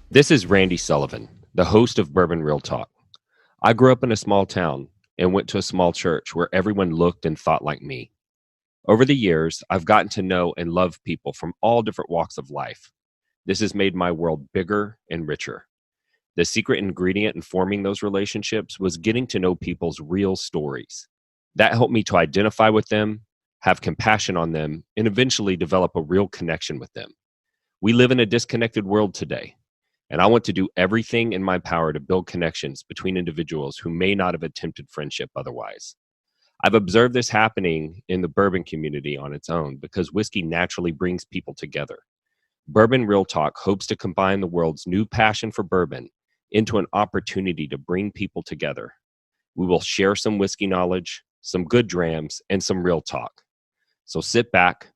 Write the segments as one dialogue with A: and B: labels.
A: This is Randy Sullivan, the host of Bourbon Real Talk. I grew up in a small town and went to a small church where everyone looked and thought like me. Over the years, I've gotten to know and love people from all different walks of life. This has made my world bigger and richer. The secret ingredient in forming those relationships was getting to know people's real stories. That helped me to identify with them, have compassion on them, and eventually develop a real connection with them. We live in a disconnected world today, and I want to do everything in my power to build connections between individuals who may not have attempted friendship otherwise. I've observed this happening in the bourbon community on its own because whiskey naturally brings people together. Bourbon Real Talk hopes to combine the world's new passion for bourbon into an opportunity to bring people together. We will share some whiskey knowledge, some good drams, and some real talk. So sit back,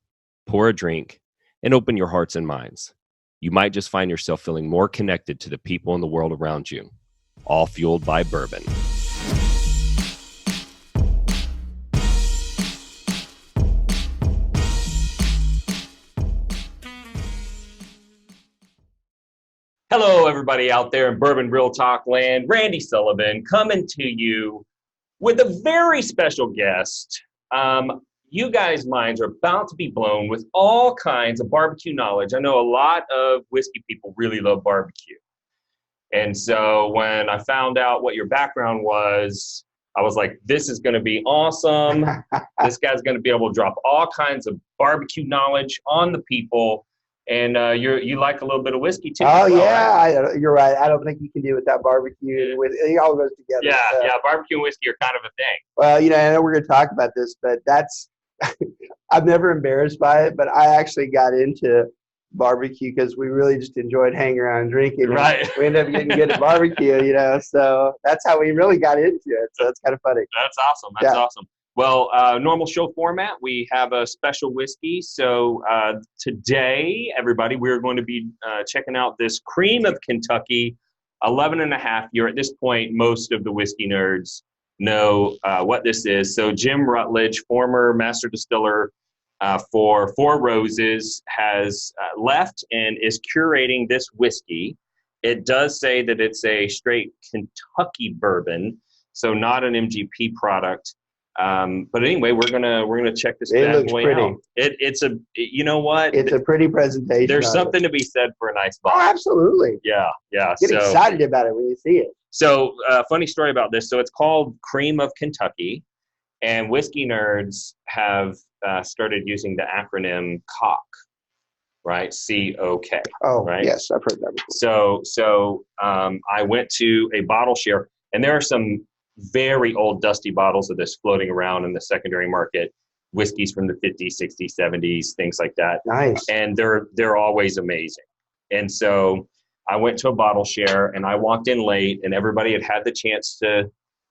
A: pour a drink, and open your hearts and minds. You might just find yourself feeling more connected to the people in the world around you, all fueled by bourbon. Hello, everybody out there in Bourbon Real Talk land. Randy Sullivan coming to you with a very special guest. You guys' minds are about to be blown with all kinds of barbecue knowledge. I know a lot of whiskey people really love barbecue. And so when I found out what your background was, I was like, this is going to be awesome. This guy's going to be able to drop all kinds of barbecue knowledge on the people. And you like a little bit of whiskey too.
B: Oh,
A: well,
B: yeah,
A: right?
B: you're right. I don't think you can do without barbecue. It all goes together.
A: Yeah,
B: so.
A: yeah, barbecue and whiskey are kind of a thing.
B: Well, I know we're going to talk about this, but that's I'm never embarrassed by it, but I actually got into barbecue because we really just enjoyed hanging around and drinking.
A: Right.
B: We ended up getting good at barbecue, so that's how we really got into it. So it's kind of funny.
A: That's awesome. That's awesome. Well, normal show format, we have a special whiskey. So today, everybody, we're going to be checking out this Cream of Kentucky 11.5 year. At this point, most of the whiskey nerds know what this is. So Jim Rutledge, former master distiller for Four Roses, has left and is curating this whiskey. It does say that it's a straight Kentucky bourbon, so not an MGP product. But anyway, we're gonna check this bad boy out. It's a you know what?
B: It's a pretty presentation.
A: There's something to be said for a nice bottle.
B: Oh, absolutely.
A: Yeah.
B: Get excited about it when you see it.
A: So, funny story about this. So it's called Cream of Kentucky, and whiskey nerds have started using the acronym COC, right? C-O-K.
B: Oh,
A: right?
B: Yes, I've heard that before.
A: So I went to a bottle share, and there are some very old dusty bottles of this floating around in the secondary market, whiskeys from the 50s, 60s, 70s, things like that.
B: Nice.
A: And they're always amazing. And so I went to a bottle share and I walked in late and everybody had the chance to,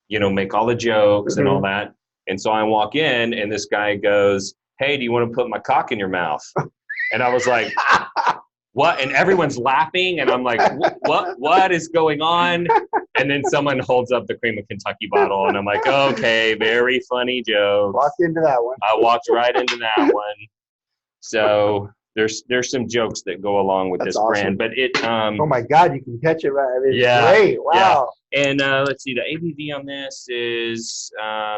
A: make all the jokes and all that. And so I walk in and this guy goes, "Hey, do you want to put my cock in your mouth?" And I was like, "What?" And everyone's laughing and I'm like, what is going on? And then someone holds up the Cream of Kentucky bottle and I'm like, okay, very funny joke.
B: Walked into that one.
A: I walked right into that one. So there's some jokes that go along with this
B: awesome.
A: brand, but it
B: oh my God, you can catch it right. I mean,
A: yeah,
B: great. Wow.
A: Yeah. And let's see, the ABV on this is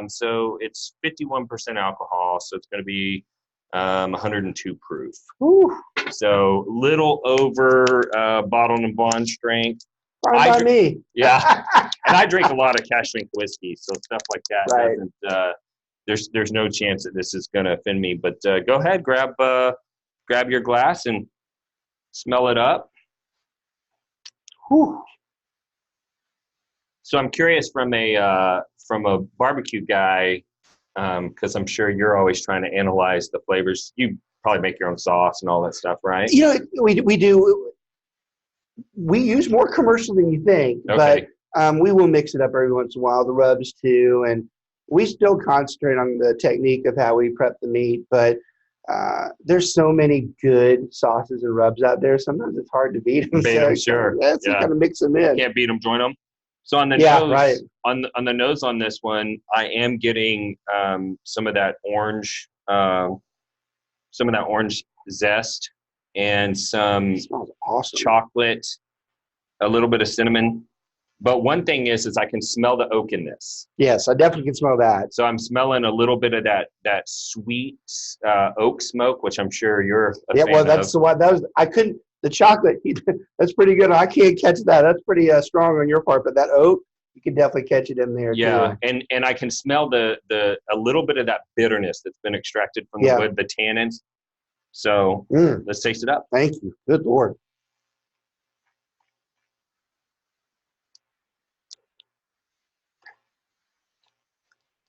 A: so it's 51% alcohol, so it's going to be 102 proof.
B: Whew.
A: So little over bottle and bond strength.
B: Fine by me.
A: Yeah, and I drink a lot of cash strength whiskey, so stuff like that
B: Right.
A: doesn't. There's no chance that this is going to offend me. But go ahead, grab your glass and smell it up.
B: Whew.
A: So I'm curious from a barbecue guy, because I'm sure you're always trying to analyze the flavors. You probably make your own sauce and all that stuff, right?
B: We do. We use more commercial than you think,
A: Okay.
B: but we will mix it up every once in a while, the rubs too, and we still concentrate on the technique of how we prep the meat, but there's so many good sauces and rubs out there. Sometimes it's hard to beat them.
A: Sure.
B: Yeah, so you kind of mix them in.
A: Can't beat them, join them. So on the nose,
B: right.
A: on the nose on this one, I am getting some of that orange zest and some
B: It smells awesome.
A: chocolate a little bit of cinnamon. But one thing is I can smell the oak in this.
B: Yes, I definitely can smell that.
A: So I'm smelling a little bit of that sweet oak smoke, which I'm sure you're a fan
B: well, that's
A: of.
B: what that was. I couldn't the chocolate. That's pretty good. I can't catch that. That's pretty strong on your part, but that oak, you can definitely catch it in there.
A: Yeah,
B: too.
A: and I can smell the a little bit of that bitterness that's been extracted from the wood, the tannins. So let's taste it up.
B: Thank you. Good Lord.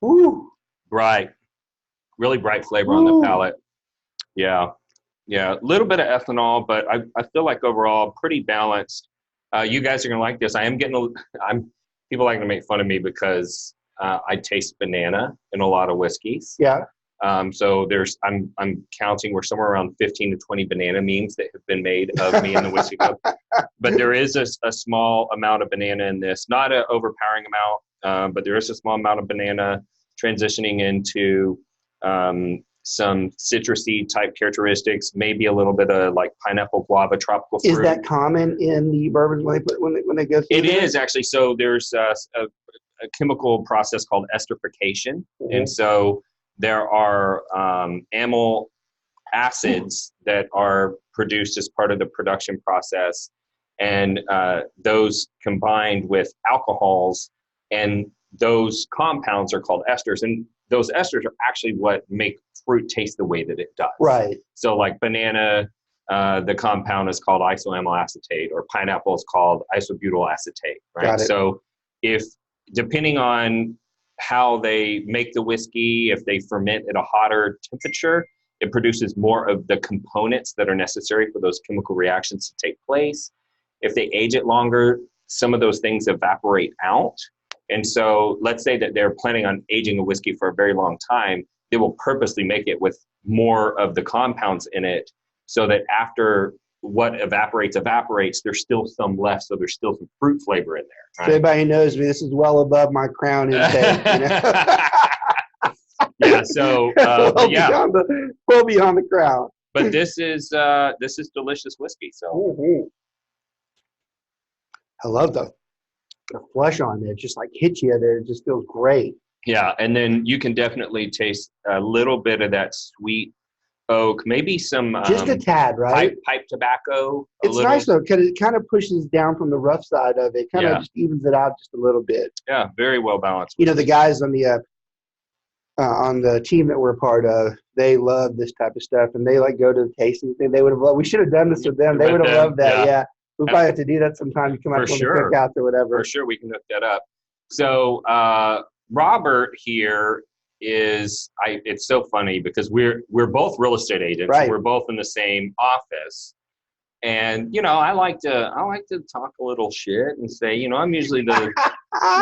B: Ooh.
A: Bright, really bright flavor on the palate. Yeah, a little bit of ethanol, but I feel like overall pretty balanced. You guys are gonna like this. People like to make fun of me because I taste banana in a lot of whiskeys.
B: Yeah.
A: So I'm counting, we're somewhere around 15 to 20 banana memes that have been made of me in the whiskey club. But there is a small amount of banana in this, not an overpowering amount, but there is a small amount of banana transitioning into some citrusy type characteristics, maybe a little bit of like pineapple, guava, tropical fruit.
B: Is that common in the bourbons when they go through?
A: It is actually. So there's a chemical process called esterification, and so there are amyl acids that are produced as part of the production process, and those combined with alcohols, and those compounds are called esters, and those esters are actually what make fruit taste the way that it does.
B: Right.
A: So like banana, the compound is called isoamyl acetate, or pineapple is called isobutyl acetate, right?
B: Got it.
A: So depending on how they make the whiskey, if they ferment at a hotter temperature, it produces more of the components that are necessary for those chemical reactions to take place. If they age it longer, some of those things evaporate out. And so let's say that they're planning on aging a whiskey for a very long time, they will purposely make it with more of the compounds in it so that after what evaporates, there's still some left, so there's still some fruit flavor in there.
B: Right? So everybody who knows me, this is well above my crown intake.
A: Yeah, so
B: beyond the crown.
A: But this is delicious whiskey. So
B: I love the flesh on there, just like hits you there. It just feels great.
A: Yeah, and then you can definitely taste a little bit of that sweet oak, maybe some
B: just a tad, right?
A: Pipe tobacco.
B: It's nice though, because it kind of pushes down from the rough side of it. Kind of just evens it out just a little bit.
A: Yeah, very well balanced.
B: You know, the guys on the team that we're a part of, they love this type of stuff, and they like go to the tasting thing. They would have loved. We should have done this with them. They would have loved that. Yeah. We'll probably have to do that sometime. You come out to the cookouts or whatever.
A: For sure, we can hook that up. So Robert here it's so funny because we're both real estate agents.
B: Right.
A: We're both in the same office. And, I like to talk a little shit and say, I'm usually the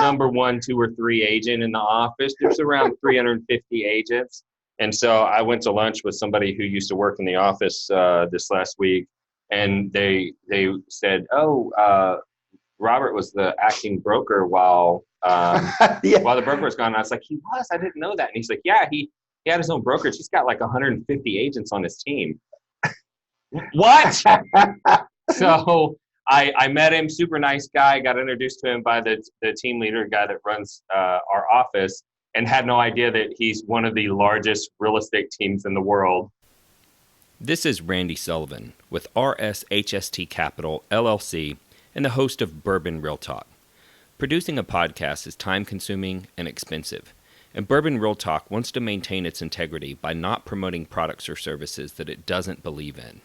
A: number 1, 2, or 3 agent in the office. There's around 350 agents. And so I went to lunch with somebody who used to work in the office this last week. And they said, Robert was the acting broker while the broker was gone. And I was like, he was? I didn't know that. And he's like, yeah, he had his own brokerage. He's got like 150 agents on his team. What? So I met him, super nice guy, got introduced to him by the team leader, guy that runs our office, and had no idea that he's one of the largest real estate teams in the world. This is Randy Sullivan with RSHST Capital, LLC, and the host of Bourbon Real Talk. Producing a podcast is time-consuming and expensive, and Bourbon Real Talk wants to maintain its integrity by not promoting products or services that it doesn't believe in.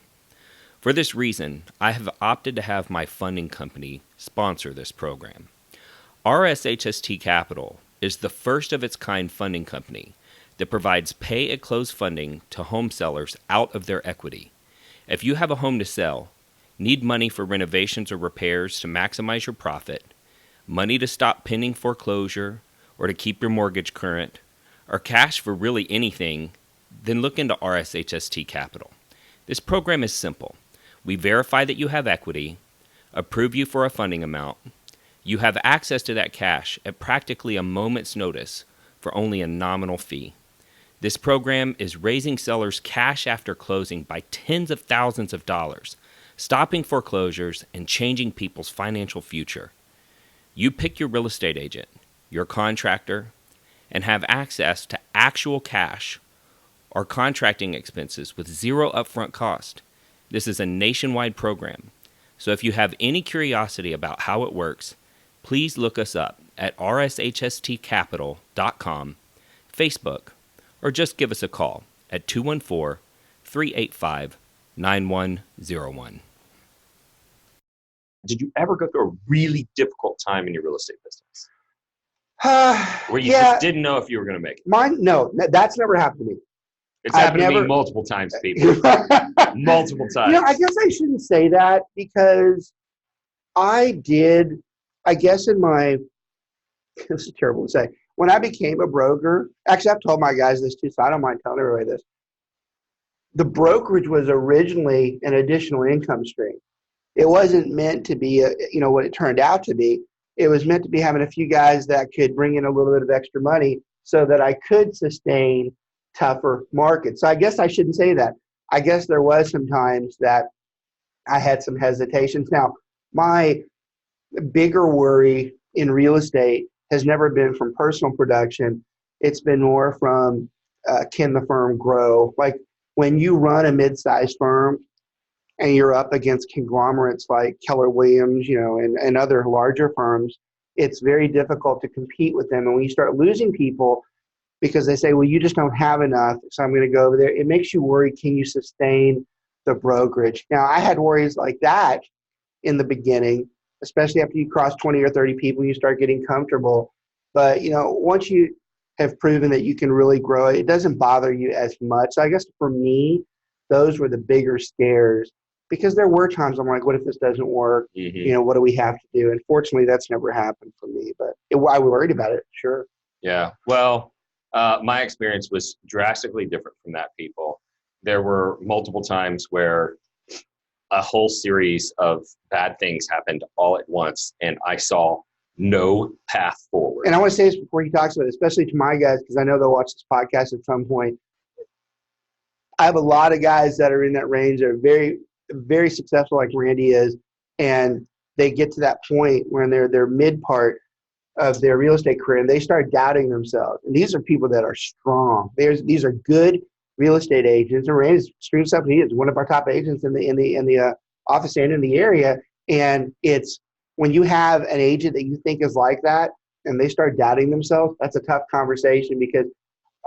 A: For this reason, I have opted to have my funding company sponsor this program. RSHST Capital is the first of its kind funding company that provides pay-at-close funding to home sellers out of their equity. If you have a home to sell, need money for renovations or repairs to maximize your profit, money to stop pending foreclosure or to keep your mortgage current, or cash for really anything, then look into RSHST Capital. This program is simple. We verify that you have equity, approve you for a funding amount. You have access to that cash at practically a moment's notice for only a nominal fee. This program is raising sellers cash after closing by tens of thousands of dollars stopping foreclosures, and changing people's financial future. You pick your real estate agent, your contractor, and have access to actual cash or contracting expenses with zero upfront cost. This is a nationwide program. So if you have any curiosity about how it works, please look us up at rshstcapital.com, Facebook, or just give us a call at 214-385-9101. Did you ever go through a really difficult time in your real estate business? Where you just didn't know if you were going to make it?
B: No, that's never happened to me.
A: It's happened to me multiple times, people. Multiple times.
B: I guess I shouldn't say that because I guess this is terrible to say. When I became a broker, actually I've told my guys this too, so I don't mind telling everybody this. The brokerage was originally an additional income stream. It wasn't meant to be, what it turned out to be. It was meant to be having a few guys that could bring in a little bit of extra money so that I could sustain tougher markets. So I guess I shouldn't say that. I guess there was some times that I had some hesitations. Now, my bigger worry in real estate has never been from personal production. It's been more from can the firm grow? Like when you run a mid-sized firm and you're up against conglomerates like Keller Williams, and other larger firms, it's very difficult to compete with them. And when you start losing people because they say, well, you just don't have enough, so I'm going to go over there, it makes you worry, can you sustain the brokerage? Now, I had worries like that in the beginning, especially after you cross 20 or 30 people, you start getting comfortable. But, once you have proven that you can really grow, it doesn't bother you as much. So I guess for me, those were the bigger scares because there were times I'm like, what if this doesn't work?
A: Mm-hmm.
B: What do we have to do? And fortunately, that's never happened for me, but I was worried about it, sure.
A: Yeah. Well, my experience was drastically different from that, people. There were multiple times where a whole series of bad things happened all at once, and I saw no path forward.
B: And I want to say this before he talks about it, especially to my guys, because I know they'll watch this podcast at some point. I have a lot of guys that are in that range that are very, very successful like Randy is, and they get to that point when they're mid part of their real estate career and they start doubting themselves. And these are people that are strong. These are good real estate agents. And Randy's extreme stuff. He is one of our top agents in the office and in the area. And it's when you have an agent that you think is like that and they start doubting themselves, that's a tough conversation because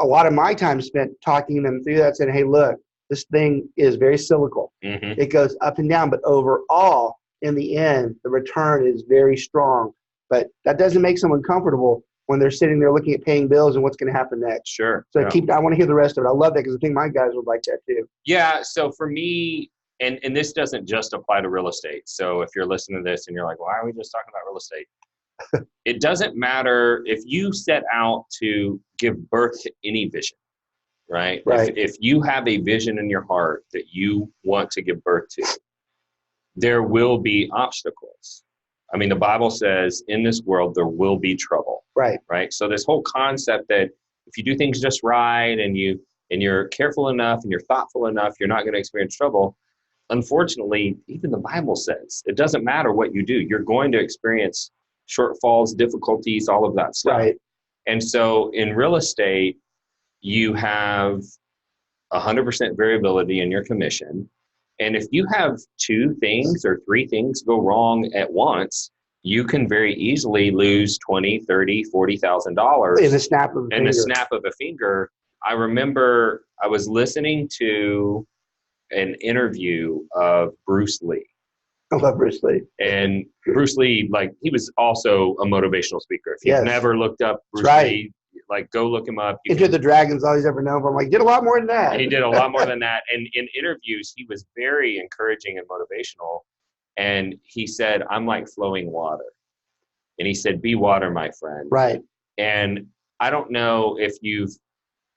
B: a lot of my time spent talking them through that, saying, hey, look, this thing is very cyclical.
A: Mm-hmm.
B: It goes up and down, but overall, in the end, the return is very strong. But that doesn't make someone comfortable when they're sitting there looking at paying bills and what's going to happen next.
A: Sure.
B: So I want to hear the rest of it. I love that because I think my guys would like that too.
A: Yeah. So for me, and this doesn't just apply to real estate. So if you're listening to this and you're like, why are we just talking about real estate? It doesn't matter if you set out to give birth to any vision, right?
B: Right.
A: If you have a vision in your heart that you want to give birth to, there will be obstacles. I mean, the Bible says in this world, there will be trouble.
B: Right.
A: Right. So this whole concept that if you do things just right and you're careful enough and you're thoughtful enough, you're not going to experience trouble. Unfortunately, even the Bible says it doesn't matter what you do. You're going to experience shortfalls, difficulties, all of that stuff.
B: Right.
A: And so in real estate, you have 100% variability in your commission. And if you have 2 things or 3 things go wrong at once, you can very easily lose $20,000, $30,000, $40,000
B: in the snap of a finger.
A: I remember I was listening to an interview of Bruce Lee.
B: I love Bruce Lee.
A: And Bruce Lee, like, he was also a motivational speaker. If you've never looked up Bruce Lee, like, go look him up.
B: Enter the Dragon's all he's ever known. I'm like, did a lot more than that.
A: He did a lot more than that. And in interviews, he was very encouraging and motivational. And he said, I'm like flowing water. And he said, be water, my friend.
B: Right.
A: And I don't know if you've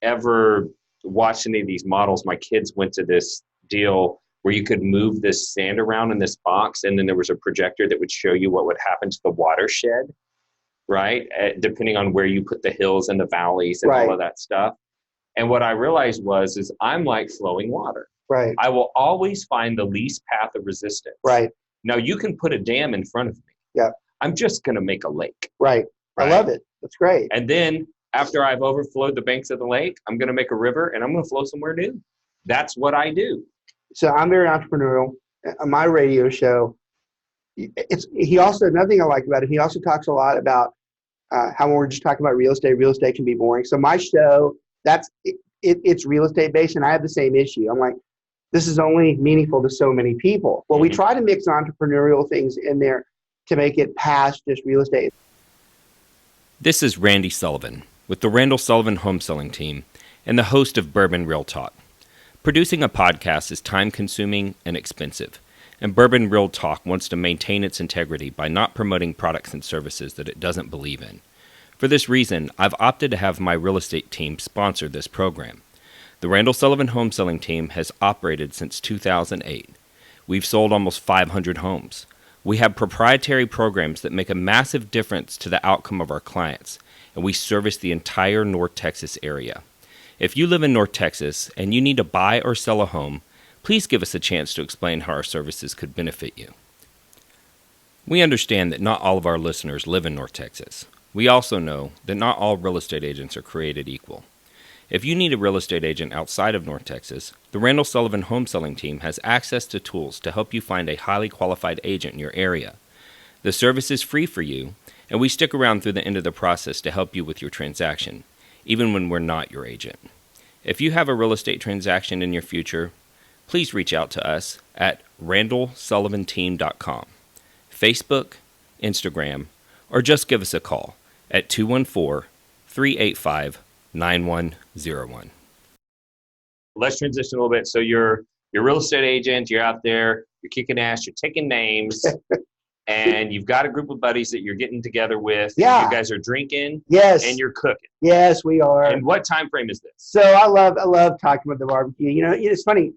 A: ever watched any of these models. My kids went to this deal where you could move this sand around in this box, and then there was a projector that would show you what would happen to the watershed, right? Depending on where you put the hills and the valleys and all of that stuff. And what I realized is I'm like flowing water.
B: Right.
A: I will always find the least path of resistance.
B: Right.
A: Now, you can put a dam in front of me.
B: Yeah.
A: I'm just going to make a lake.
B: Right. I love it. That's great.
A: And then after I've overflowed the banks of the lake, I'm going to make a river and I'm going to flow somewhere new. That's what I do.
B: So I'm very entrepreneurial. On my radio show, he also, another thing I like about it, he also talks a lot about how when we're just talking about real estate can be boring. So my show, it's real estate based, and I have the same issue. I'm like, this is only meaningful to so many people. Well, we try to mix entrepreneurial things in there to make it past just real estate.
A: This is Randy Sullivan with the Randall Sullivan Home Selling Team and the host of Bourbon Real Talk. Producing a podcast is time-consuming and expensive, and Bourbon Real Talk wants to maintain its integrity by not promoting products and services that it doesn't believe in. For this reason, I've opted to have my real estate team sponsor this program. The Randall Sullivan Home Selling Team has operated since 2008. We've sold almost 500 homes. We have proprietary programs that make a massive difference to the outcome of our clients, and we service the entire North Texas area. If you live in North Texas and you need to buy or sell a home, please give us a chance to explain how our services could benefit you. We understand that not all of our listeners live in North Texas. We also know that not all real estate agents are created equal. If you need a real estate agent outside of North Texas, the Randall Sullivan Home Selling Team has access to tools to help you find a highly qualified agent in your area. The service is free for you, and we stick around through the end of the process to help you with your transaction, even when we're not your agent. If you have a real estate transaction in your future, please reach out to us at randallsullivanteam.com, Facebook, Instagram, or just give us a call at 214-385-9101. Let's transition a little bit. So you're a real estate agent, you're out there, you're kicking ass, you're taking names, and you've got a group of buddies that you're getting together with.
B: Yeah.
A: You guys are drinking.
B: Yes.
A: And you're cooking.
B: Yes, we are.
A: And what time frame is this?
B: So I love talking about the barbecue. You know, it's funny.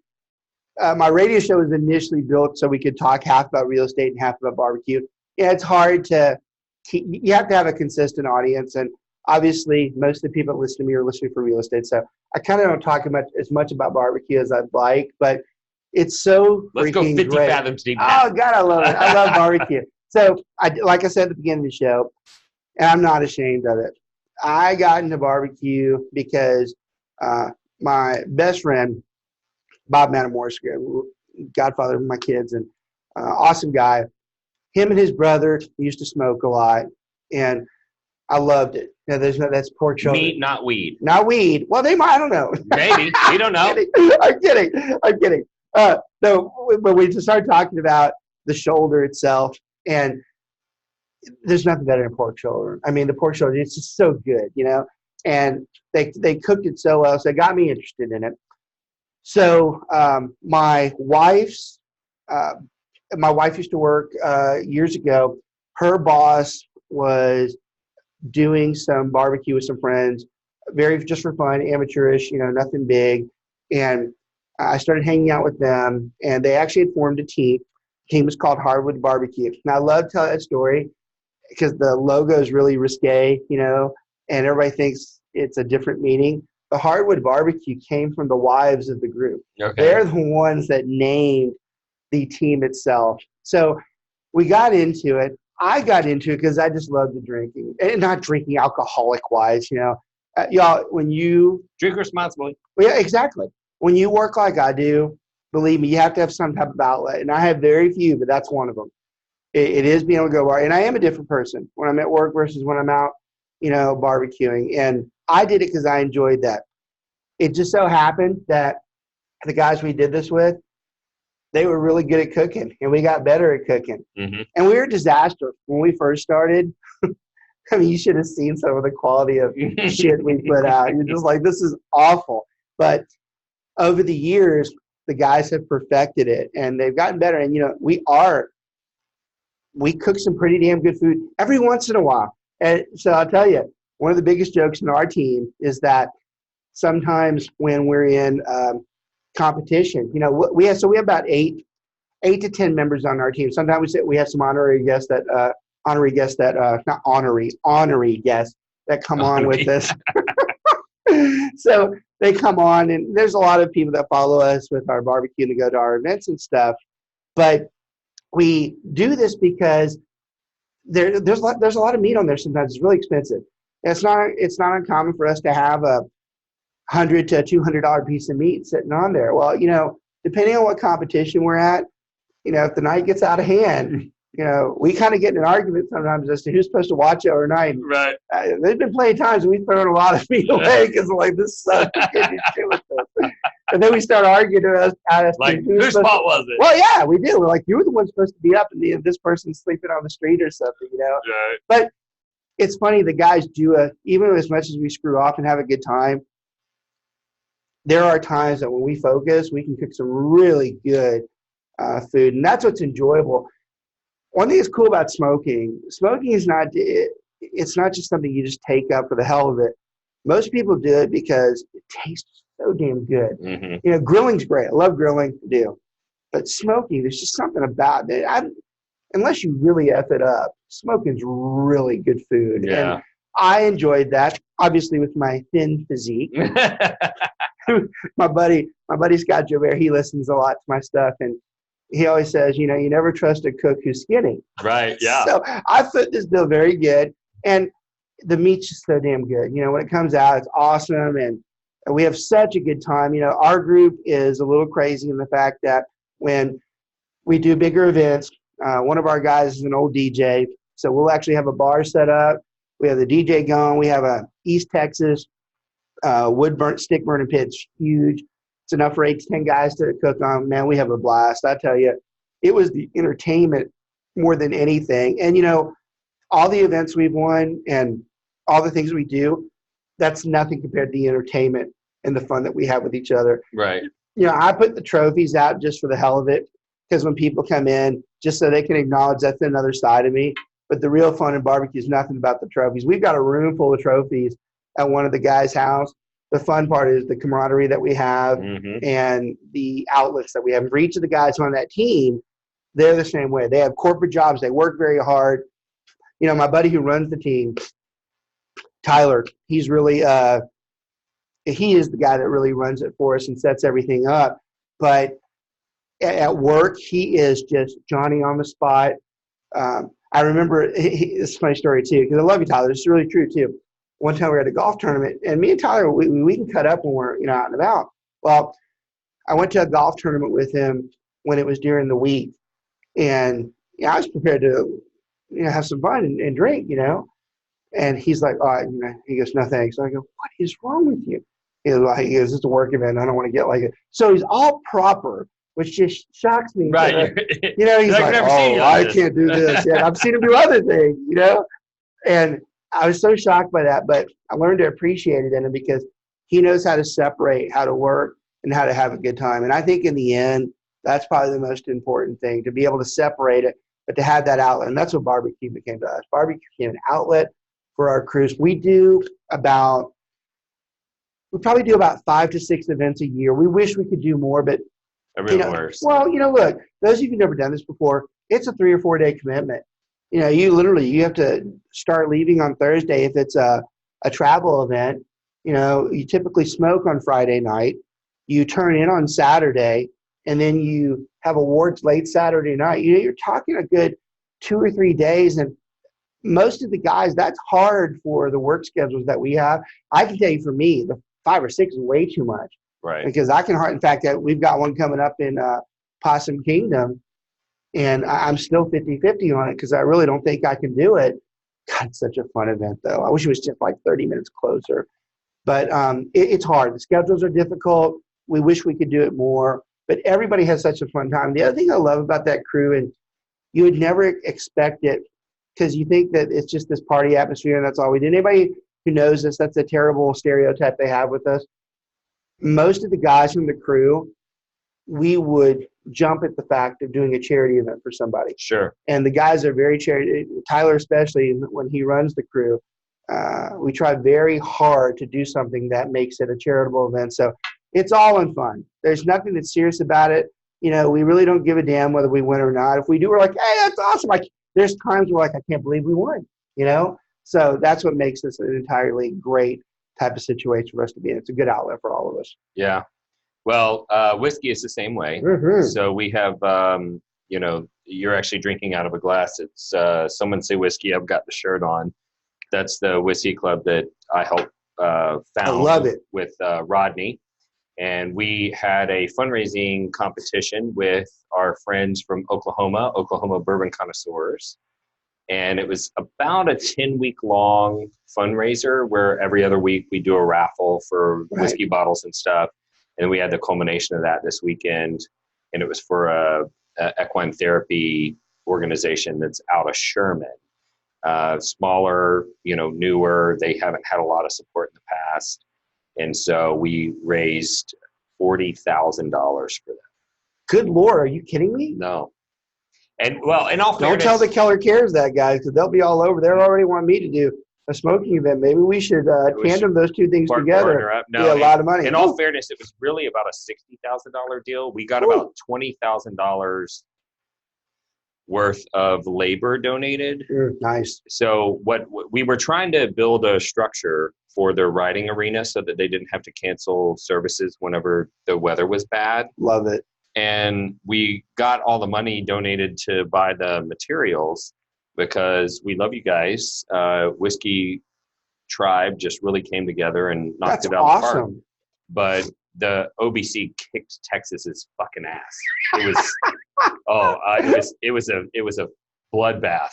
B: My radio show was initially built so we could talk half about real estate and half about barbecue. Yeah, it's hard to you have to have a consistent audience, and obviously most of the people that listen to me are listening for real estate. So I kind of don't talk as much about barbecue as I'd like, but it's so
A: Let's go 50
B: great.
A: fathoms deep.
B: Oh God, I love it. I love barbecue. So like I said at the beginning of the show, and I'm not ashamed of it. I got into barbecue because my best friend, Bob Matamoros, godfather of my kids, and awesome guy. Him and his brother used to smoke a lot, and I loved it. Now, that's pork shoulder.
A: Meat, not weed.
B: Not weed. Well, they might. I don't know.
A: Maybe. We don't know.
B: I'm kidding. No, but we just started talking about the shoulder itself, and there's nothing better than pork shoulder. I mean, the pork shoulder, it's just so good, you know. And they cooked it so well, so it got me interested in it. So my wife used to work years ago. Her boss was doing some barbecue with some friends, just for fun, amateurish, you know, nothing big. And I started hanging out with them, and they actually had formed a team. The team was called Hardwood Barbecue. And I love telling that story because the logo is really risque, you know, and everybody thinks it's a different meaning. The Hardwood Barbecue came from the wives of the group.
A: Okay.
B: They're the ones that named the team itself. So we got into it. I got into it because I just love the drinking, and not drinking alcoholic wise, you know. Y'all, when you
A: drink responsibly.
B: Well, yeah, exactly. When you work like I do, believe me, you have to have some type of outlet, and I have very few, but that's one of them. It is being able to go bar, and I am a different person when I'm at work versus when I'm out, you know, barbecuing. And I did it because I enjoyed that. It just so happened that the guys we did this with, they were really good at cooking, and we got better at cooking.
A: Mm-hmm.
B: And we were a disaster when we first started. I mean, you should have seen some of the quality of shit we put out. You're just like, this is awful. But over the years, the guys have perfected it, and they've gotten better. And, you know, we cook some pretty damn good food every once in a while. And so I'll tell you, one of the biggest jokes in our team is that sometimes when we're in competition, you know, we have about 8 to 10 members on our team. Sometimes we have some honorary guests that come on with us. So they come on, and there's a lot of people that follow us with our barbecue and go to our events and stuff. But we do this because there's a lot of meat on there. Sometimes it's really expensive. It's not uncommon for us to have a $100 to $200 piece of meat sitting on there. Well, depending on what competition we're at, if the night gets out of hand, we kind of get in an argument sometimes as to who's supposed to watch it or not.
A: Right.
B: There's been plenty of times we've thrown a lot of meat away because we're like, this sucks. We can't do shit with this. And then we start arguing at us.
A: Like, whose fault was it?
B: Well, yeah, we do. We're like, you were the one supposed to be up, and this person's sleeping on the street or something,
A: Right.
B: But it's funny, the guys do even as much as we screw off and have a good time, there are times that when we focus, we can cook some really good food, and that's what's enjoyable. One thing that's cool about smoking is it's not just something you just take up for the hell of it. Most people do it because it tastes so damn good.
A: Mm-hmm.
B: Grilling's great. I love grilling, I do. But smoking, there's just something about it. Unless you really F it up, smoking's really good food.
A: Yeah.
B: And I enjoyed that, obviously, with my thin physique. my buddy Scott Jobert, he listens a lot to my stuff, and he always says, you never trust a cook who's skinny.
A: Right, yeah.
B: So I fit this bill very good, and the meat's just so damn good. When it comes out, it's awesome, and we have such a good time. Our group is a little crazy in the fact that when we do bigger events, one of our guys is an old DJ, so we'll actually have a bar set up. We have the DJ going. We have a East Texas stick burning pit. It's huge. It's enough for 8 to 10 guys to cook on. Man, we have a blast. I tell you, it was the entertainment more than anything. And, all the events we've won and all the things we do, that's nothing compared to the entertainment and the fun that we have with each other.
A: Right.
B: I put the trophies out just for the hell of it, because when people come in, just so they can acknowledge that's another side of me. But the real fun in barbecue is nothing about the trophies. We've got a room full of trophies at one of the guys' house. The fun part is the camaraderie that we have and the outlets that we have. For each of the guys on that team, they're the same way. They have corporate jobs. They work very hard. My buddy who runs the team, Tyler, he's really he is the guy that really runs it for us and sets everything up. But at work, he is just Johnny on the spot. I remember, it's a funny story too, because I love you, Tyler. This is really true too. One time we were at a golf tournament, and me and Tyler, we can cut up when we're out and about. Well, I went to a golf tournament with him when it was during the week, and I was prepared to have some fun and drink, And he's like, he goes, no thanks. I go, what is wrong with you? He goes, it's a work event. I don't want to get like it. So he's all proper, which just shocks me.
A: Right.
B: He's like, I can't do this. Yeah, I've seen him do other things, And I was so shocked by that, but I learned to appreciate it in him because he knows how to separate, how to work, and how to have a good time. And I think in the end, that's probably the most important thing, to be able to separate it, but to have that outlet. And that's what barbecue became to us. Barbecue became an outlet for our crews. We probably do about 5 to 6 events a year. We wish we could do more, but
A: worse.
B: Well, look, those of you who've never done this before, it's a 3 or 4 day commitment. You have to start leaving on Thursday if it's a travel event. You typically smoke on Friday night. You turn in on Saturday, and then you have awards late Saturday night. You're talking a good 2 or 3 days, and most of the guys, that's hard for the work schedules that we have. I can tell you, for me, the 5 or 6 is way too much.
A: Right.
B: Because I can in fact, we've got one coming up in Possum Kingdom, and I'm still 50-50 on it because I really don't think I can do it. God, it's such a fun event, though. I wish it was just like 30 minutes closer. But it's hard. The schedules are difficult. We wish we could do it more. But everybody has such a fun time. The other thing I love about that crew, and you would never expect it because you think that it's just this party atmosphere and that's all we do. Anybody who knows us, that's a terrible stereotype they have with us. Most of the guys from the crew, we would jump at the fact of doing a charity event for somebody.
A: Sure.
B: And the guys are very charity. Tyler, especially when he runs the crew, we try very hard to do something that makes it a charitable event. So it's all in fun. There's nothing that's serious about it. We really don't give a damn whether we win or not. If we do, we're like, hey, that's awesome. There's times we're like, I can't believe we won. So that's what makes this an entirely great type of situation for us to be in. It's a good outlet for all of us.
A: Yeah. Well, whiskey is the same way.
B: Mm-hmm.
A: So we have, you're actually drinking out of a glass. It's Someone Say Whiskey. I've got the shirt on. That's the whiskey club that I helped found.
B: I love it.
A: With Rodney. And we had a fundraising competition with our friends from Oklahoma Bourbon Connoisseurs. And it was about a 10-week long fundraiser where every other week we do a raffle for whiskey bottles and stuff. And we had the culmination of that this weekend. And it was for a equine therapy organization that's out of Sherman. Smaller, newer. They haven't had a lot of support in the past. And so we raised $40,000 for them. Good
B: Lord, are you kidding me?
A: No. And well, in all fairness,
B: don't tell the Keller Cares that, guys, because they'll be all over. They already want me to do a smoking event. Maybe we should tandem those two things together.
A: No,
B: a lot of money.
A: In all fairness, it was really about a $60,000 deal. We got about $20,000 worth of labor donated.
B: Nice.
A: So what we were trying to build a structure for their riding arena so that they didn't have to cancel services whenever the weather was bad.
B: Love it.
A: And we got all the money donated to buy the materials because we love you guys. Whiskey Tribe just really came together and knocked it out of the park. But the OBC kicked Texas's fucking ass. It was it was a bloodbath.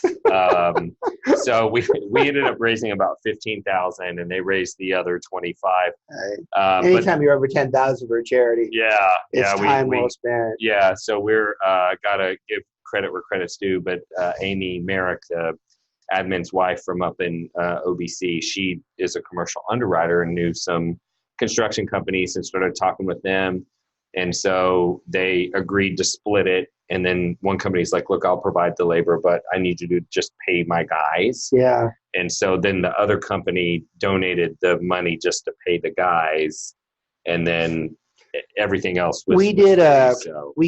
A: So we ended up raising about $15,000, and they raised the other $25,000.
B: Anytime you're over $10,000 for a charity, it's time well spent.
A: Yeah, so we're gotta give credit where credit's due. But Amy Merrick, the admin's wife from up in OBC, she is a commercial underwriter and knew some construction companies and started talking with them. And so they agreed to split it. And then one company's like, look, I'll provide the labor, but I need you to just pay my guys.
B: Yeah.
A: And so then the other company donated the money just to pay the guys. And then everything else was.
B: We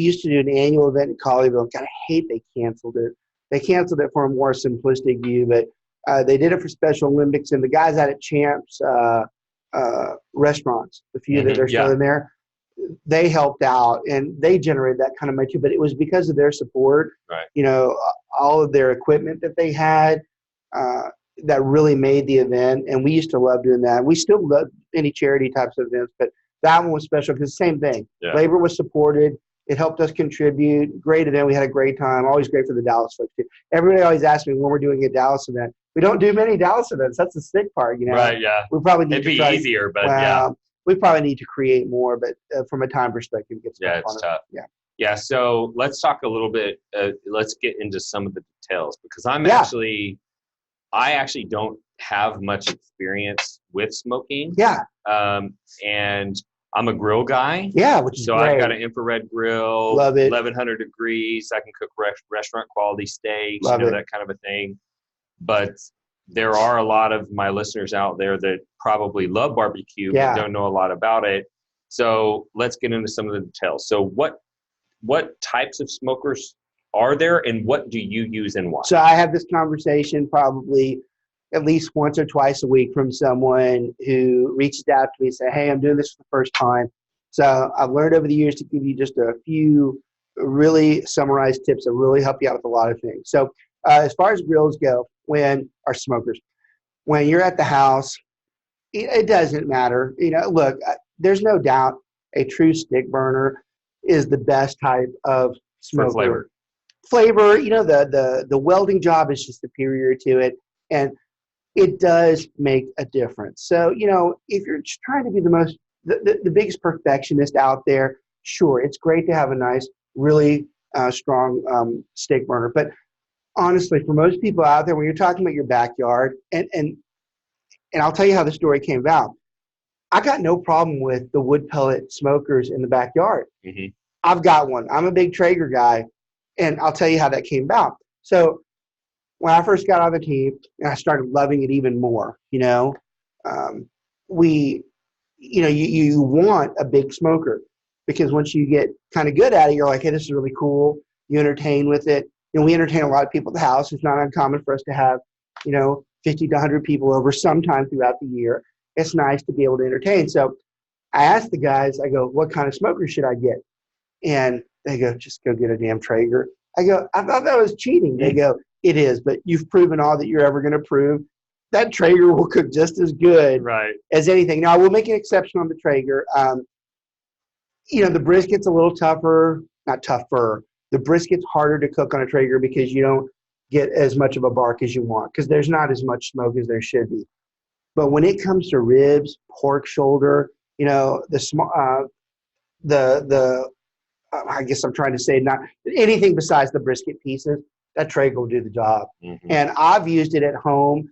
B: used to do an annual event in Colleyville. God, I hate they canceled it. They canceled it for a more simplistic view, but they did it for Special Olympics. And the guys out at Champs restaurants, the few that are still in there, they helped out and they generated that kind of money too. But it was because of their support, all of their equipment that they had that really made the event. And we used to love doing that. We still love any charity types of events, but that one was special because same thing. Yeah. Labor was supported. It helped us contribute. Great event. We had a great time. Always great for the Dallas folks too. Everybody always asks me when we're doing a Dallas event. We don't do many Dallas events. That's the sick part,
A: Right, yeah.
B: We probably need
A: It'd be easier, but yeah.
B: We probably need to create more, but from a time perspective, it gets
A: tough. Yeah. So let's talk a little bit. Let's get into some of the details because I actually don't have much experience with smoking.
B: Yeah.
A: And I'm a grill guy.
B: Yeah, which is great.
A: I've got an infrared grill.
B: Love it.
A: 1100 degrees. I can cook restaurant quality steaks.
B: Love it.
A: That kind of a thing. But there are a lot of my listeners out there that probably love barbecue but don't know a lot about it. So let's get into some of the details. So what types of smokers are there and what do you use and why?
B: So I have this conversation probably at least once or twice a week from someone who reaches out to me and say, hey, I'm doing this for the first time. So I've learned over the years to give you just a few really summarized tips that really help you out with a lot of things. So as far as grills go, when you're at the house, it doesn't matter. Look, there's no doubt a true stick burner is the best type of smoker. Flavor, the welding job is just superior to it. And it does make a difference. So, if you're just trying to be the biggest perfectionist out there, sure, it's great to have a nice, really strong stick burner. But honestly, for most people out there, when you're talking about your backyard, and I'll tell you how the story came about. I got no problem with the wood pellet smokers in the backyard. Mm-hmm. I've got one. I'm a big Traeger guy, and I'll tell you how that came about. So when I first got on the team, and I started loving it even more, you want a big smoker because once you get kind of good at it, you're like, hey, this is really cool. You entertain with it. We entertain a lot of people at the house. It's not uncommon for us to have, 50 to 100 people over sometime throughout the year. it's nice to be able to entertain. So I asked the guys, I go, what kind of smoker should I get? And they go, just go get a damn Traeger. I go, I thought that was cheating. They go, it is, but you've proven all that you're ever going to prove. That Traeger will cook just as good as anything. Now, I will make an exception on the Traeger. The brisket's a little tougher, not tougher. The brisket's harder to cook on a Traeger because you don't get as much of a bark as you want because there's not as much smoke as there should be. But when it comes to ribs, pork shoulder, I guess I'm trying to say not anything besides the brisket pieces, that Traeger will do the job. Mm-hmm. And I've used it at home.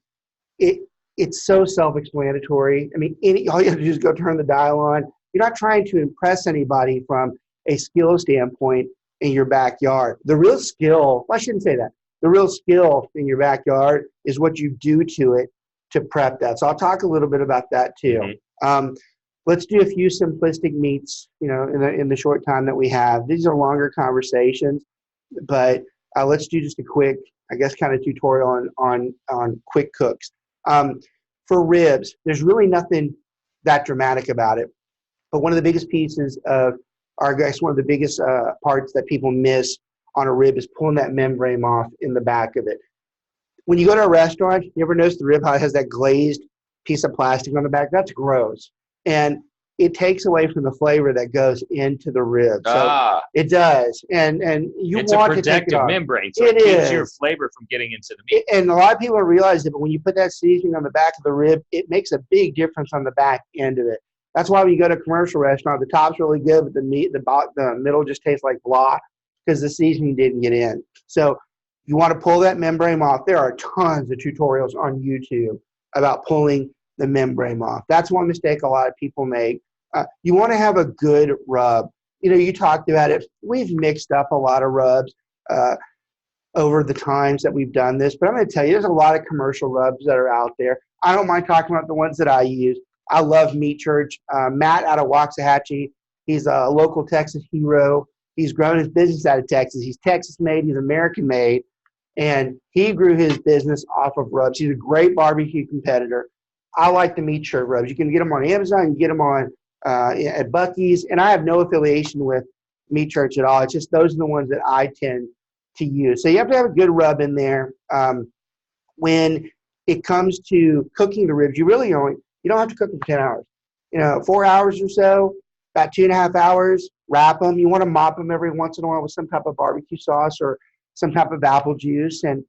B: It's so self-explanatory. I mean, all you have to do is go turn the dial on. You're not trying to impress anybody from a skill standpoint in your backyard. The real skill, well, I shouldn't say that. The real skill in your backyard is what you do to it to prep that. So I'll talk a little bit about that too. Mm-hmm. Let's do a few simplistic meats, in the short time that we have. These are longer conversations, but let's do just a quick, I guess, kind of tutorial on quick cooks. For ribs, there's really nothing that dramatic about it. But one of the biggest pieces of, or I guess one of the biggest parts that people miss on a rib is pulling that membrane off in the back of it. When you go to a restaurant, you ever notice the rib has that glazed piece of plastic on the back? That's gross. And it takes away from the flavor that goes into the rib. So it does. And you
C: it's
B: want
C: a
B: to take it
C: protective
B: off.
C: membrane, so it keeps your flavor from getting into the meat.
B: And a lot of people don't realize it, but when you put that seasoning on the back of the rib, it makes a big difference on the back end of it. That's why when you go to a commercial restaurant, the top's really good, but the middle just tastes like blah because the seasoning didn't get in. So you want to pull that membrane off. There are tons of tutorials on YouTube about pulling the membrane off. That's one mistake a lot of people make. You want to have a good rub. You talked about it. We've mixed up a lot of rubs over the times that we've done this, but I'm going to tell you, there's a lot of commercial rubs that are out there. I don't mind talking about the ones that I use. I love Meat Church. Matt out of Waxahachie, he's a local Texas hero. He's grown his business out of Texas. He's Texas-made. He's American-made. And he grew his business off of rubs. He's a great barbecue competitor. I like the Meat Church rubs. You can get them on Amazon. You can get them on at Buc-ee's. And I have no affiliation with Meat Church at all. It's just those are the ones that I tend to use. So you have to have a good rub in there. When it comes to cooking the ribs, you don't have to cook them for 10 hours. 4 hours or so, about 2.5 hours, wrap them. You want to mop them every once in a while with some type of barbecue sauce or some type of apple juice. And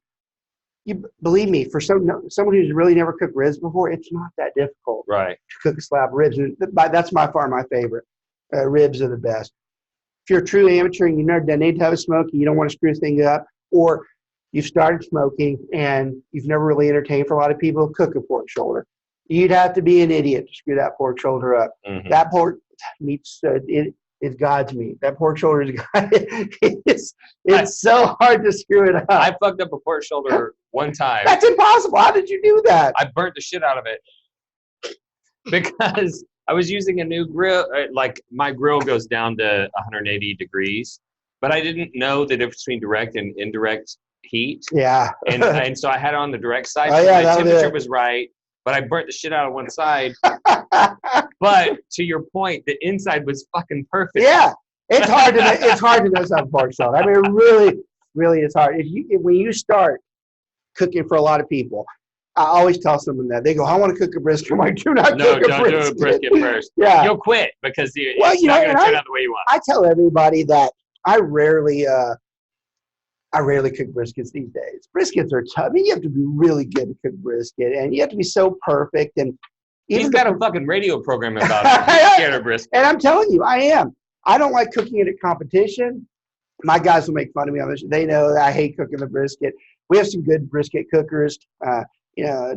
B: believe me, for someone who's really never cooked ribs before, it's not that difficult to cook a slab of ribs. And that's by far my favorite. Ribs are the best. If you're a true amateur and you've never done any type of smoking, you don't want to screw things up, or you've started smoking and you've never really entertained for a lot of people, cook a pork shoulder. You'd have to be an idiot to screw that pork shoulder up. Mm-hmm. That pork meat's it's God's meat. That pork shoulder is God. It's so hard to screw it up.
C: I fucked up a pork shoulder one time.
B: That's impossible. How did you do that?
C: I burnt the shit out of it because I was using a new grill. Like my grill goes down to 180 degrees, but I didn't know the difference between direct and indirect heat.
B: Yeah.
C: and so I had it on the direct side.
B: Oh,
C: so
B: yeah,
C: the temperature was right, but I burnt the shit out of one side. But to your point, the inside was fucking perfect.
B: Yeah, it's hard to mess up pork shoulder. I mean, it really, really is hard. When you start cooking for a lot of people, I always tell someone that they go, "I want to cook a brisket." I'm like, "Do not cook a brisket.
C: No, don't do a brisket first.
B: Yeah,
C: you'll quit because it's not going to turn out the way you want."
B: I tell everybody that I rarely cook briskets these days. Briskets are tough. I mean, you have to be really good to cook brisket, and you have to be so perfect. And
C: he's got a fucking radio program about it. He's scared of brisket.
B: And I'm telling you, I am. I don't like cooking it at competition. My guys will make fun of me on this. They know that I hate cooking the brisket. We have some good brisket cookers.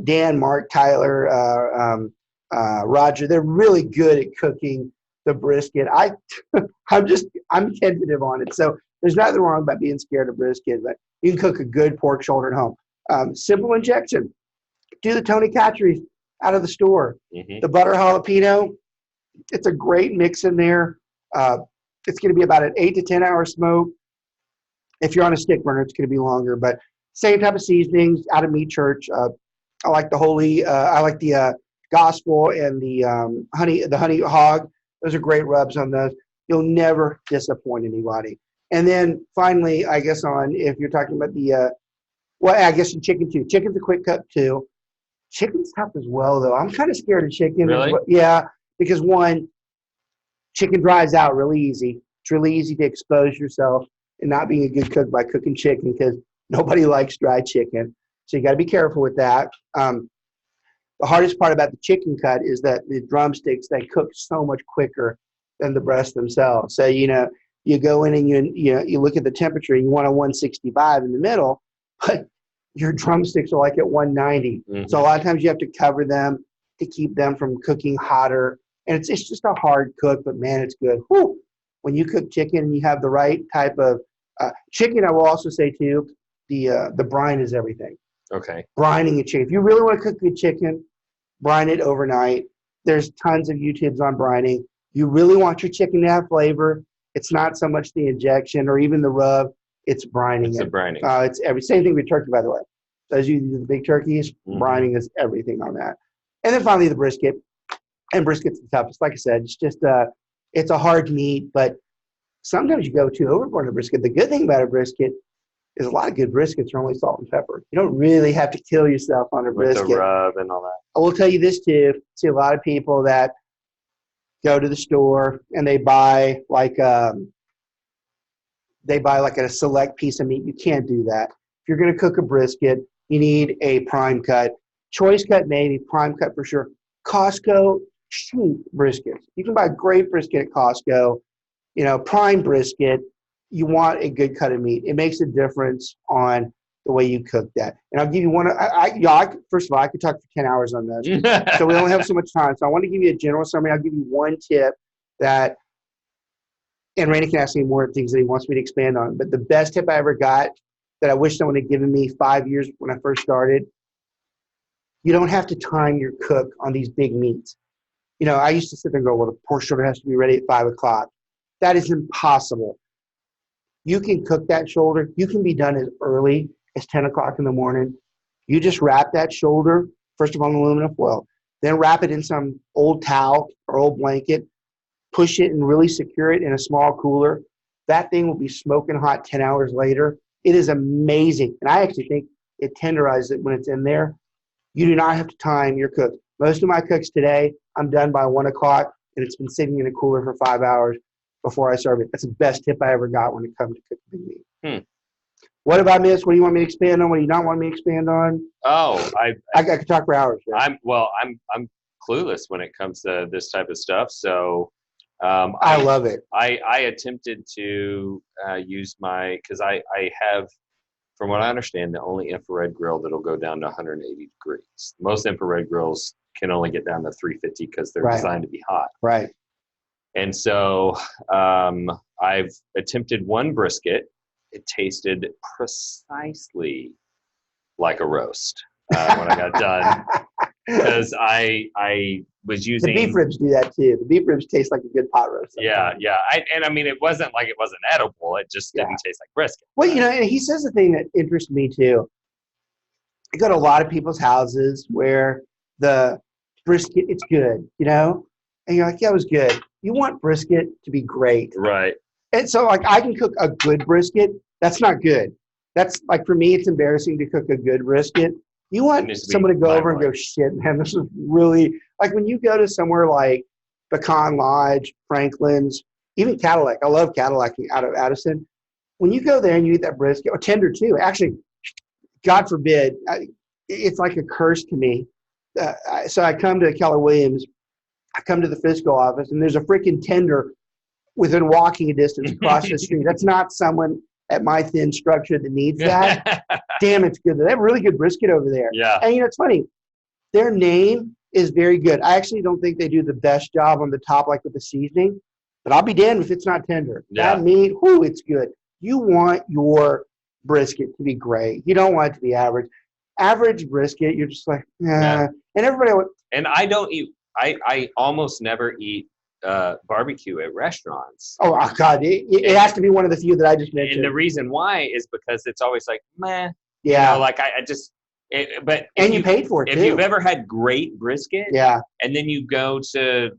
B: Dan, Mark, Tyler, Roger. They're really good at cooking the brisket. I'm tentative on it. So there's nothing wrong about being scared of brisket, but you can cook a good pork shoulder at home. Simple injection. Do the Tony Chachere's out of the store. Mm-hmm. The butter jalapeno, it's a great mix in there. It's going to be about an 8 to 10 hour smoke. If you're on a stick burner, it's going to be longer, but same type of seasonings out of Meat Church. I like the Gospel and the honey hog. Those are great rubs on those. You'll never disappoint anybody. And then finally, I guess if you're talking about I guess the chicken too. Chicken's a quick cook too. Chicken's tough as well, though. I'm kind of scared of chicken.
C: Really?
B: Yeah, because one, chicken dries out really easy. It's really easy to expose yourself and not being a good cook by cooking chicken because nobody likes dry chicken. So you got to be careful with that. The hardest part about the chicken cut is that the drumsticks, they cook so much quicker than the breasts themselves. So, you go in and you look at the temperature and you want a 165 in the middle, but your drumsticks are like at 190.
C: Mm-hmm.
B: So a lot of times you have to cover them to keep them from cooking hotter. And it's just a hard cook, but man, it's good. Whew. When you cook chicken and you have the right type of chicken, I will also say too, the brine is everything.
C: Okay.
B: Brining a chicken. If you really want to cook good chicken, brine it overnight. There's tons of YouTubes on brining. You really want your chicken to have flavor. It's not so much the injection or even the rub. It's brining.
C: It's the brining.
B: It's same thing with turkey, by the way. As you do the big turkeys, brining is everything on that. And then finally the brisket. And brisket's the toughest. Like I said, it's just it's a hard meat, but sometimes you go too overboard on a brisket. The good thing about a brisket is a lot of good briskets are only salt and pepper. You don't really have to kill yourself on a brisket.
C: With the rub and all that.
B: I will tell you this too. See a lot of people that go to the store and they buy like a select piece of meat. You can't do that. If you're going to cook a brisket, you need a prime cut. Choice cut maybe, prime cut for sure. Costco, cheap briskets. You can buy a great brisket at Costco. Prime brisket. You want a good cut of meat. It makes a difference on the way you cook that. And I'll give you one. First of all, I could talk for 10 hours on this. So we only have so much time. So I want to give you a general summary. I'll give you one tip and Randy can ask me more things that he wants me to expand on. But the best tip I ever got that I wish someone had given me 5 years when I first started, you don't have to time your cook on these big meats. I used to sit there and go, well, the pork shoulder has to be ready at 5 o'clock. That is impossible. You can cook that shoulder. You can be done as early as 10 o'clock in the morning. You just wrap that shoulder, first of all, in aluminum foil, then wrap it in some old towel or old blanket, push it and really secure it in a small cooler. That thing will be smoking hot 10 hours later. It is amazing. And I actually think it tenderizes it when it's in there. You do not have to time your cook. Most of my cooks today, I'm done by 1 o'clock, and it's been sitting in a cooler for 5 hours before I serve it. That's the best tip I ever got when it comes to cooking big meat. What have I missed? What do you want me to expand on? What do you not want me to expand on?
C: Oh,
B: I could talk for hours.
C: Man. I'm clueless when it comes to this type of stuff. So
B: I love it.
C: I attempted to use because I have, from what I understand, the only infrared grill that'll go down to 180 degrees. Most infrared grills can only get down to 350 because they're designed to be hot.
B: Right.
C: And so I've attempted one brisket. It tasted precisely like a roast when I got done because I was using
B: the beef ribs do that too. The beef ribs taste like a good pot roast.
C: Sometimes. Yeah. It wasn't like it wasn't edible. It just didn't taste like brisket.
B: Well, and he says the thing that interests me too. I go to a lot of people's houses where the brisket, it's good, and you're like, yeah, it was good. You want brisket to be great.
C: Right.
B: And so, I can cook a good brisket. That's not good. That's, for me, it's embarrassing to cook a good brisket. You want someone to go over and go, shit, man, this is really, when you go to somewhere like Pecan Lodge, Franklin's, even Cadillac. I love Cadillac out of Addison. When you go there and you eat that brisket, or tender too, actually, God forbid, it's like a curse to me. So I come to Keller Williams, I come to the fiscal office, and there's a freaking tender within walking distance across the street. That's not someone at my thin structure that needs that. Damn, it's good. They have really good brisket over there.
C: Yeah.
B: And it's funny. Their name is very good. I actually don't think they do the best job on the top, with the seasoning, but I'll be damned if it's not tender.
C: Yeah.
B: That meat, it's good. You want your brisket to be great. You don't want it to be average. Average brisket, you're just like, yeah. And everybody would.
C: And I don't eat. I almost never eat barbecue at restaurants.
B: Oh God, it has to be one of the few that I just mentioned.
C: And the reason why is because it's always like, meh.
B: Yeah.
C: I just,
B: And you paid for it,
C: if
B: too.
C: you've ever had great brisket,
B: Yeah.
C: and then you go to,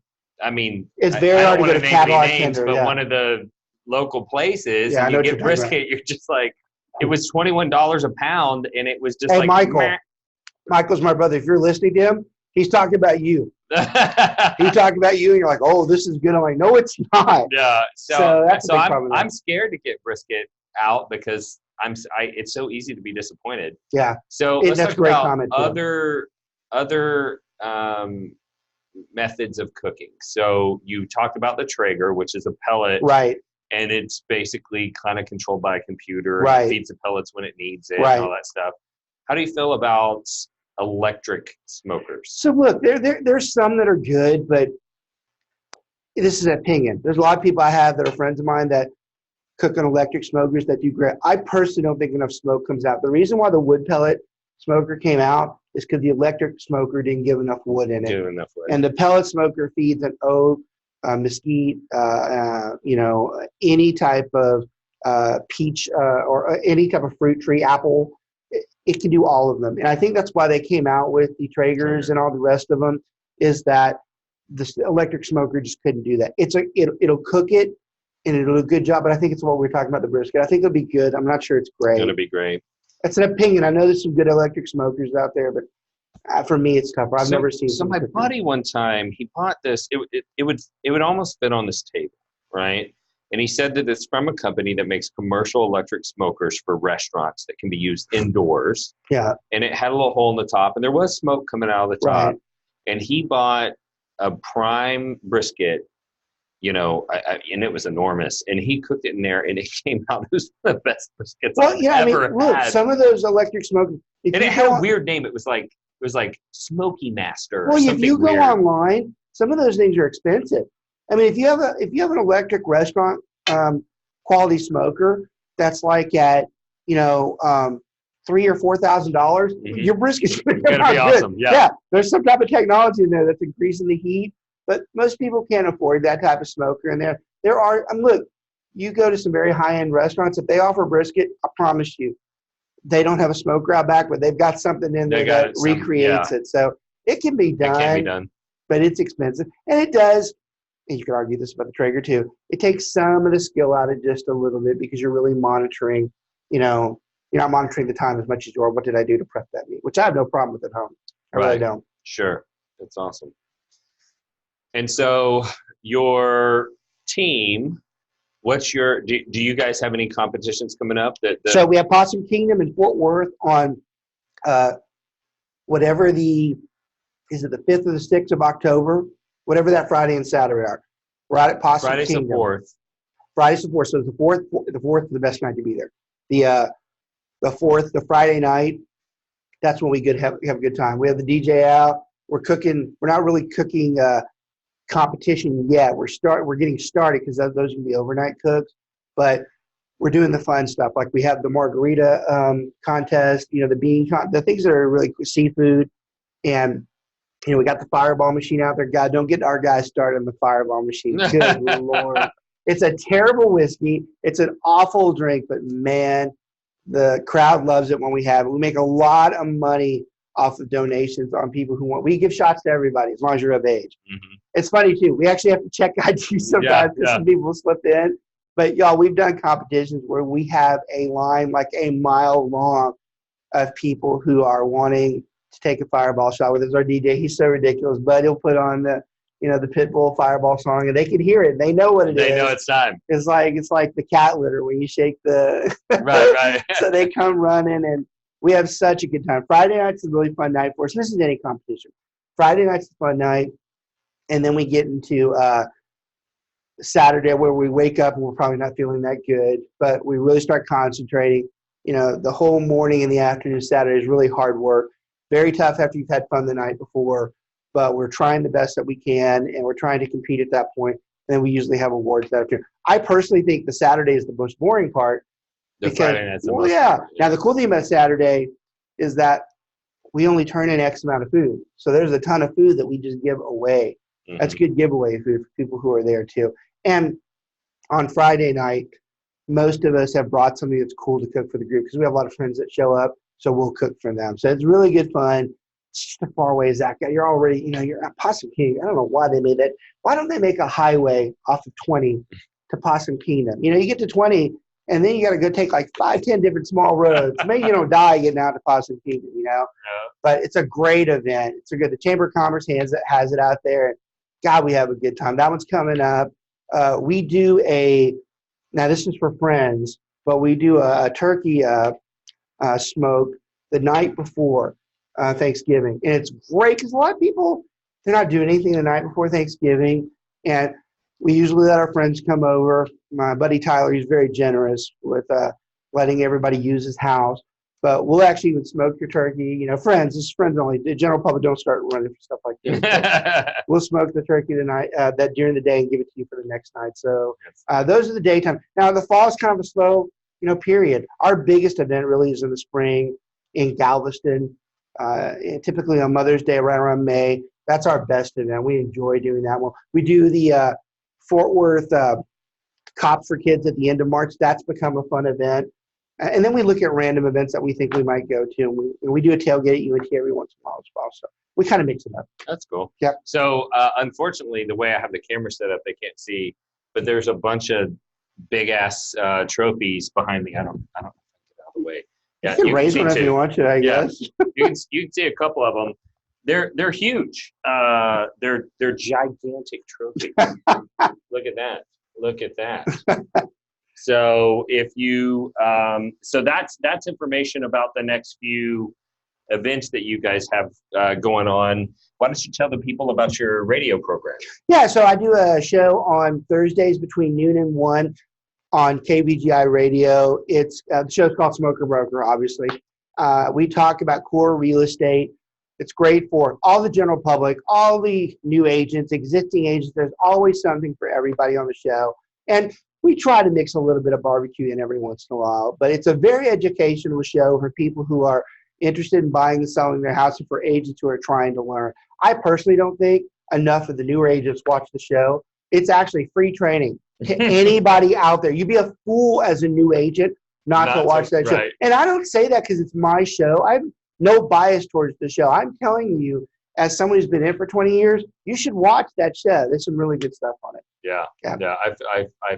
C: I mean,
B: It's very hard to go to catalog tender,
C: but
B: yeah.
C: one of the local places,
B: Yeah, I
C: and
B: know
C: you
B: what
C: get
B: you're talking
C: brisket, you're just like, it was $21 a pound, and it was just
B: Hey,
C: like,
B: Michael. Michael's my brother. If you're listening to him, he's talking about you.
C: meh.
B: He's talking about you, and you're like, oh, this is good. I'm like, no, it's not.
C: Yeah.
B: So that's a big problem.
C: I'm scared to get brisket out because it's so easy to be disappointed.
B: Yeah.
C: So let's
B: That's
C: talk
B: a great
C: about
B: comment, too.
C: other methods of cooking. So you talked about the Traeger, which is a pellet,
B: Right.
C: and it's basically kind of controlled by a computer.
B: Right.
C: And it feeds the pellets when it needs it,
B: Right.
C: and all that stuff. How do you feel about electric smokers?
B: So look, there's some that are good, but this is an opinion. There's a lot of people I have that are friends of mine that cook on electric smokers that do great. I personally don't think enough smoke comes out. The reason why the wood pellet smoker came out is because the electric smoker didn't give enough wood in it. And the pellet smoker feeds an oak, mesquite, any type of peach or any type of fruit tree, apple. It can do all of them. And I think that's why they came out with the Traegers and all the rest of them, is that the electric smoker just couldn't do that. It'll cook it, and it'll do a good job, but I think it's what we were talking about, the brisket. I think it'll be good. I'm not sure it's great.
C: It's going to be great.
B: That's an opinion. I know there's some good electric smokers out there, but for me, it's tougher. I've never seen.
C: So my buddy one time, he bought this. It would almost fit on this table, right? And he said that it's from a company that makes commercial electric smokers for restaurants that can be used indoors.
B: Yeah.
C: And it had a little hole in the top, and there was smoke coming out of the top.
B: Right.
C: And he bought a prime brisket, and it was enormous. And he cooked it in there, and it came out. It was one of the best briskets I've ever had.
B: Some of those electric smokers.
C: And it had a weird name. It was like Smoky Master.
B: Well, if you go online, some of those things are expensive. I mean, if you have an electric restaurant quality smoker that's like at $3,000 or $4,000, your brisket's gonna be awesome. Yeah, there's some type of technology in there that's increasing the heat, but most people can't afford that type of smoker. And there are. Look, you go to some very high-end restaurants. If they offer brisket, I promise you, they don't have a smoker out back, but they've got something in there that recreates it. So it can be done.
C: It can be done, but
B: it's expensive, and it does. And you could argue this about the Traeger too. It takes some of the skill out of just a little bit because you're really monitoring. You're not monitoring the time as much as you are. What did I do to prep that meat? Which I have no problem with at home. I really don't.
C: Sure, that's awesome. And so your team, do you guys have any competitions coming up?
B: So we have Possum Kingdom in Fort Worth on whatever is it the 5th or the 6th of October? Whatever that Friday and Saturday are. We're out at Possum Kingdom. Friday's the 4th. So the 4th is the best night to be there. The 4th, the Friday night, that's when we have a good time. We have the DJ out. We're cooking. We're not really cooking competition yet. We're getting started because those are going to be overnight cooks. But we're doing the fun stuff. Like we have the margarita contest, the bean the things that are really seafood. And we got the fireball machine out there. God, don't get our guys started on the fireball machine. Good Lord. It's a terrible whiskey. It's an awful drink, but man, the crowd loves it when we have it. We make a lot of money off of donations on people who want. We give shots to everybody as long as you're of age. Mm-hmm. It's funny too. We actually have to check ID sometimes because some people slip in. But y'all, we've done competitions where we have a line like a mile long of people who are wanting to take a fireball shot. With us, our DJ, he's so ridiculous, but he'll put on the Pitbull fireball song, and they can hear it. They know what it is.
C: They know it's time.
B: It's like the cat litter when you shake the
C: right.
B: So they come running, and we have such a good time. Friday night's a really fun night for us. This is any competition. Friday night's a fun night, and then we get into Saturday where we wake up and we're probably not feeling that good, but we really start concentrating. The whole morning and the afternoon Saturday is really hard work. Very tough after you've had fun the night before, but we're trying the best that we can, and we're trying to compete at that point. And then we usually have awards that afternoon. I personally think the Saturday is the most boring part.
C: Friday night's the most
B: boring. Now, the cool thing about Saturday is that we only turn in X amount of food. So there's a ton of food that we just give away. Mm-hmm. That's good giveaway food for people who are there too. And on Friday night, most of us have brought something that's cool to cook for the group because we have a lot of friends that show up. So we'll cook for them. So it's really good fun. It's just as far away as that guy. You're already, you're at Possum Kingdom. I don't know why they made that. Why don't they make a highway off of 20 to Possum Kingdom? You get to 20, and then you got to go take like 5, 10 different small roads. Maybe you don't die getting out to Possum Kingdom, But it's a great event. It's a good. The Chamber of Commerce has it out there. God, we have a good time. That one's coming up. We do now this is for friends, but we do a turkey smoke the night before Thanksgiving. And it's great because a lot of people, they're not doing anything the night before Thanksgiving. And we usually let our friends come over. My buddy Tyler, he's very generous with letting everybody use his house. But we'll actually even smoke your turkey. Friends, this is friends only. The general public don't start running for stuff like this. We'll smoke the turkey tonight, that during the day, and give it to you for the next night. So those are the daytime. Now, the fall is kind of a slow, period. Our biggest event really is in the spring in Galveston, typically on Mother's Day right around May. That's our best event. We enjoy doing that one. We do the Fort Worth Cops for Kids at the end of March. That's become a fun event. And then we look at random events that we think we might go to. And we do a tailgate at UNT every once in a while as well. So we kind of mix it up.
C: That's cool.
B: Yep.
C: So unfortunately, the way I have the camera set up, they can't see, but there's a bunch of big ass trophies behind me. I don't get out of the way.
B: Yeah, you can raise one if you want to, I guess.
C: you can see a couple of them. They're huge. They're gigantic trophies. Look at that. Look at that. So if you, so that's information about the next few events that you guys have going on. Why don't you tell the people about your radio program?
B: Yeah, so I do a show on Thursdays between noon and 1 on KVGI Radio. It's the show's called Smoker Broker, obviously. We talk about core real estate. It's great for all the general public, all the new agents, existing agents. There's always something for everybody on the show. And we try to mix a little bit of barbecue in every once in a while. But it's a very educational show for people who are interested in buying and selling their house and for agents who are trying to learn. I personally don't think enough of the newer agents watch the show. It's actually free training to anybody out there. You'd be a fool as a new agent not to watch that show.
C: Right.
B: And I don't say that because it's my show. I have no bias towards the show. I'm telling you, as someone who's been in for 20 years, you should watch that show. There's some really good stuff on it.
C: Yeah. I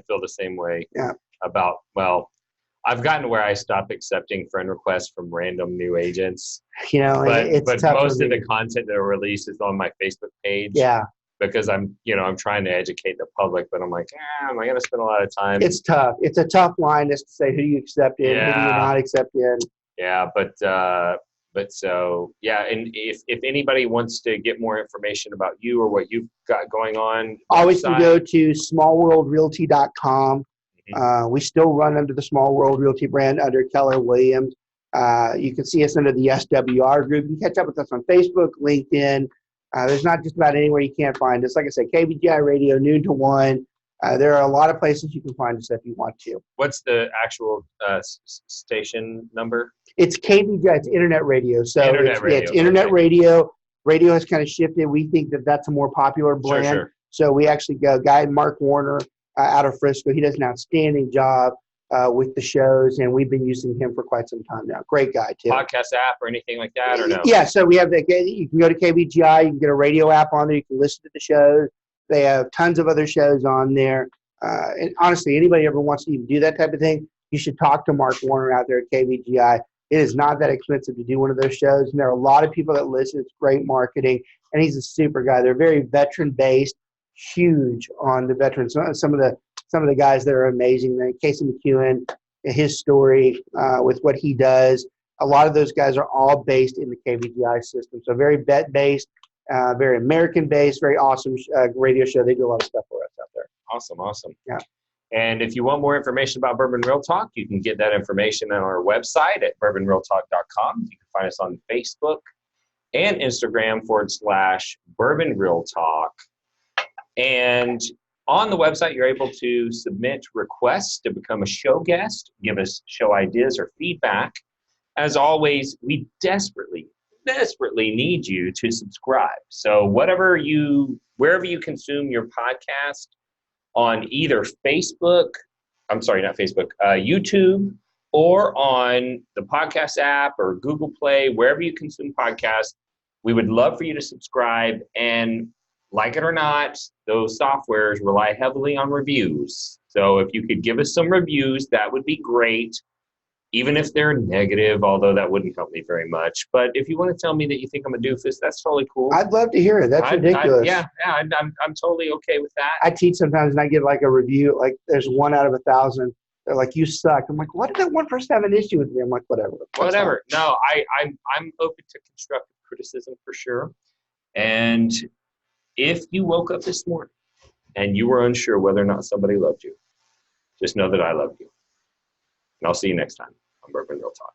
C: feel the same way.
B: Yeah.
C: I've gotten to where I stop accepting friend requests from random new agents.
B: It's
C: but
B: tough
C: most
B: for
C: of
B: me.
C: the content that are released is on my Facebook page.
B: Yeah.
C: Because I'm trying to educate the public, but I'm like, am I going to spend a lot of time?
B: It's tough. It's a tough line just to say who do you accept in, who do you not accept in.
C: Yeah, but so, yeah, and if anybody wants to get more information about you or what you've got going on,
B: always can go to smallworldrealty.com. We still run under the Small World Realty brand under Keller Williams. You can see us under the SWR group. You can catch up with us on Facebook, LinkedIn. There's not just about anywhere you can't find us. Like I said, KVGI Radio, noon to 1. There are a lot of places you can find us if you want to.
C: What's the actual station number?
B: It's KVGI. It's internet radio. So it's internet
C: okay.
B: radio. Radio has kind of shifted. We think that that's a more popular brand.
C: Sure.
B: So we actually go, guy Mark Warner out of Frisco. He does an outstanding job with the shows, and we've been using him for quite some time now. Great guy, too.
C: Podcast app or anything like that, or no?
B: Yeah, so we have you can go to KVGI. You can get a radio app on there. You can listen to the shows. They have tons of other shows on there. And honestly, anybody ever wants to even do that type of thing, you should talk to Mark Warner out there at KVGI. It is not that expensive to do one of those shows, and there are a lot of people that listen. It's great marketing, and he's a super guy. They're very veteran-based, huge on the veterans. Some of the guys that are amazing. Casey McEwen, his story with what he does. A lot of those guys are all based in the KVGI system, so very vet-based. Very American-based, very awesome radio show. They do a lot of stuff for us out there.
C: Awesome.
B: Yeah.
C: And if you want more information about Bourbon Real Talk, you can get that information on our website at bourbonrealtalk.com. You can find us on Facebook and Instagram /Bourbon Real Talk. And on the website, you're able to submit requests to become a show guest, give us show ideas or feedback. As always, we desperately need you to subscribe. So wherever you consume your podcast, on either YouTube, or on the podcast app or Google Play, wherever you consume podcasts. We would love for you to subscribe, and like it or not, those softwares rely heavily on reviews. So if you could give us some reviews, that would be great. Even if they're negative, although that wouldn't help me very much. But if you want to tell me that you think I'm a doofus, that's totally cool.
B: I'd love to hear it. That's ridiculous.
C: I'm totally okay with that.
B: I teach sometimes and I get like a review, like there's 1 out of 1,000. They're like, you suck. I'm like, why did that one person have an issue with me? I'm like, whatever.
C: Whatever. No, I'm open to constructive criticism for sure. And if you woke up this morning and you were unsure whether or not somebody loved you, just know that I love you. And I'll see you next time on Bourbon Real Talk.